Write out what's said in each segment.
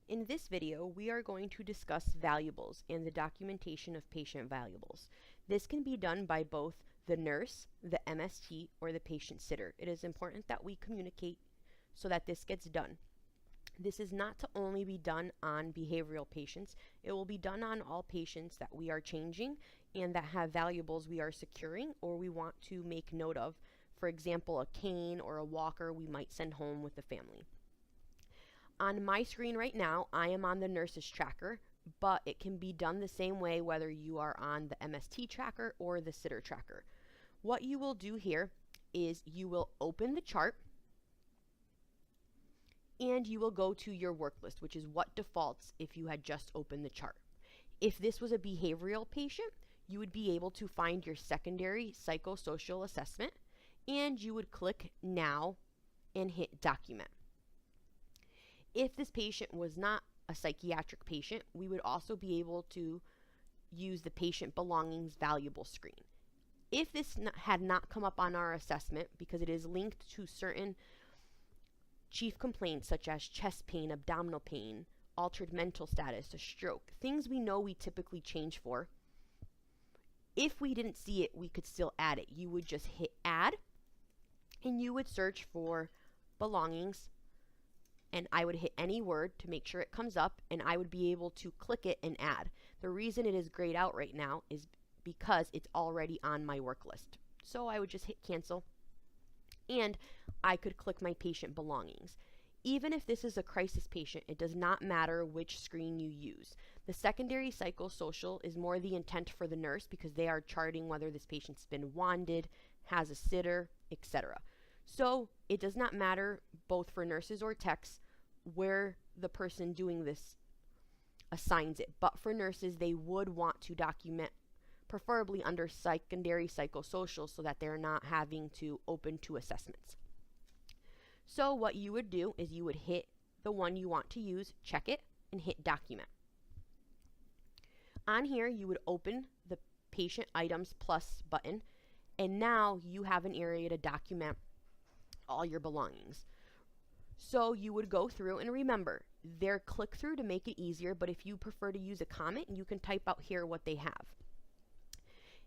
In this video, we are going to discuss valuables and the documentation of patient valuables. This can be done by both the nurse, the MST, or the patient sitter. It is important that we communicate so that this gets done. This is not to only be done on behavioral patients. It will be done on all patients that we are changing and that have valuables we are securing or we want to make note of. For example, a cane or a walker we might send home with the family. On my screen right now, I am on the nurse's tracker, but it can be done the same way whether you are on the MST tracker or the sitter tracker. What you will do here is you will open the chart and you will go to your work list, which is what defaults if you had just opened the chart. If this was a behavioral patient, you would be able to find your secondary psychosocial assessment and you would click Now and hit Document. If this patient was not a psychiatric patient, we would also be able to use the patient belongings valuable screen. If this had not come up on our assessment, because it is linked to certain chief complaints such as chest pain, abdominal pain, altered mental status, a stroke, things we know we typically change for, if we didn't see it, we could still add it. You would just hit Add, and you would search for belongings, and I would hit any word to make sure it comes up, and I would be able to click it and add. The reason it is grayed out right now is because it's already on my work list. So I would just hit cancel, and I could click my patient belongings. Even if this is a crisis patient, it does not matter which screen you use. The secondary psychosocial is more the intent for the nurse because they are charting whether this patient's been wanded, has a sitter, etc. So it does not matter, both for nurses or techs, where the person doing this assigns it. But for nurses, they would want to document, preferably under secondary psychosocial, so that they're not having to open two assessments. So what you would do is you would hit the one you want to use, check it, and hit Document. On here, you would open the Patient Items Plus button, and now you have an area to document all your belongings. So you would go through, and remember, they're click through to make it easier, but if you prefer to use a comment, you can type out here what they have.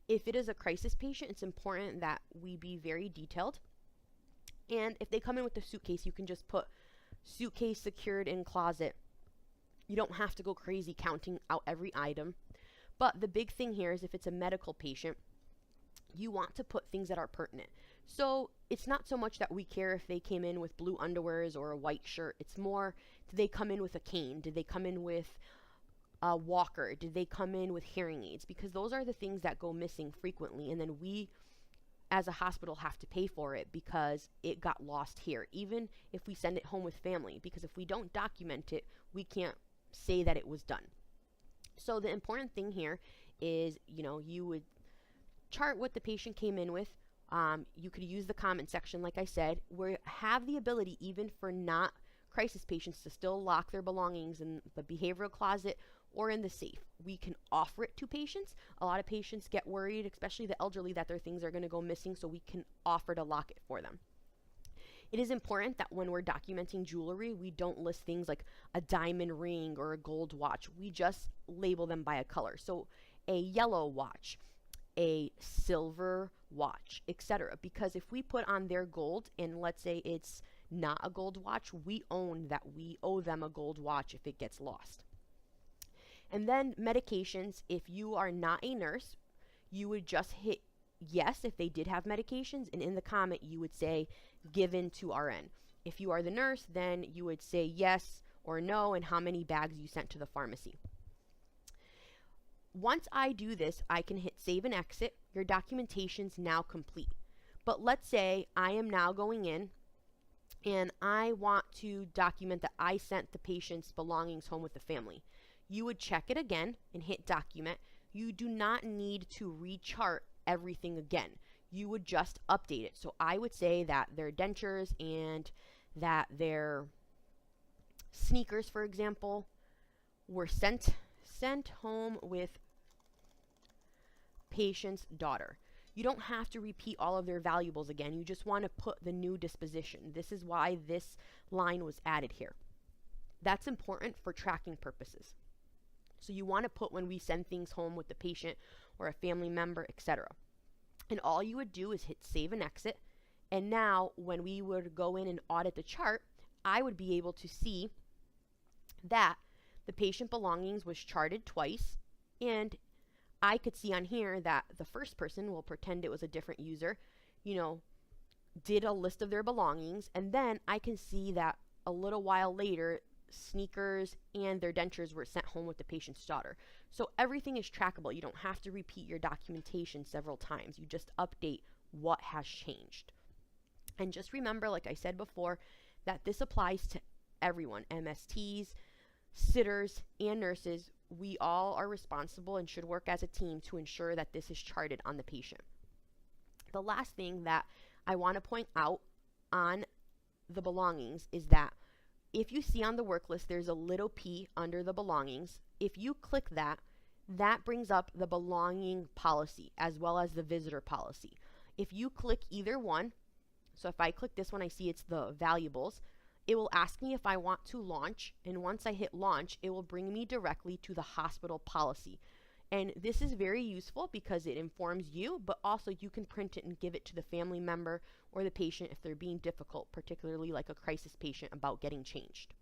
If it is a crisis patient, it's important that we be very detailed. And if they come in with a suitcase, you can just put suitcase secured in closet. You don't have to go crazy counting out every item. But the big thing here is if it's a medical patient, you want to put things that are pertinent. So it's not so much that we care if they came in with blue underwears or a white shirt. It's more, did they come in with a cane? Did they come in with a walker? Did they come in with hearing aids? Because those are the things that go missing frequently, and then we as a hospital have to pay for it because it got lost here, even if we send it home with family, because if we don't document it, we can't say that it was done. So the important thing here is, you would chart what the patient came in with. You could use the comment section, like I said. We have the ability, even for not crisis patients, to still lock their belongings in the behavioral closet or in the safe. We can offer it to patients. A lot of patients get worried, especially the elderly, that their things are going to go missing, so we can offer to lock it for them. It is important that when we're documenting jewelry, we don't list things like a diamond ring or a gold watch. We just label them by a color. So a yellow watch, a silver watch, etc. Because if we put on their gold, and let's say it's not a gold watch, we own that we owe them a gold watch if it gets lost. And then medications, if you are not a nurse, you would just hit yes if they did have medications, and in the comment you would say given to RN. If you are the nurse, then you would say yes or no and how many bags you sent to the pharmacy. Once I do this, I can hit save and exit. Your documentation's now complete. But let's say I am now going in and I want to document that I sent the patient's belongings home with the family. You would check it again and hit document. You do not need to rechart everything again. You would just update it. So I would say that their dentures and that their sneakers, for example, were sent home with patient's daughter. You don't have to repeat all of their valuables again. You just want to put the new disposition. This is why this line was added here. That's important for tracking purposes. So you want to put when we send things home with the patient or a family member, etc. And all you would do is hit save and exit. And now when we would go in and audit the chart, I would be able to see that the patient belongings was charted twice, and I could see on here that the first person, will pretend it was a different user, did a list of their belongings, and then I can see that a little while later sneakers and their dentures were sent home with the patient's daughter. So everything is trackable. You don't have to repeat your documentation several times. You just update what has changed. And just remember, like I said before, that this applies to everyone, MSTs, sitters, and nurses. We all are responsible and should work as a team to ensure that this is charted on the patient. The last thing that I want to point out on the belongings is that if you see on the work list there's a little p under the belongings, if you click that, that brings up the belonging policy as well as the visitor policy. If you click either one, so if I click this one, I see it's the valuables, it will ask me if I want to launch, and once I hit launch, it will bring me directly to the hospital policy. And this is very useful because it informs you, but also you can print it and give it to the family member or the patient if they're being difficult, particularly like a crisis patient, about getting changed.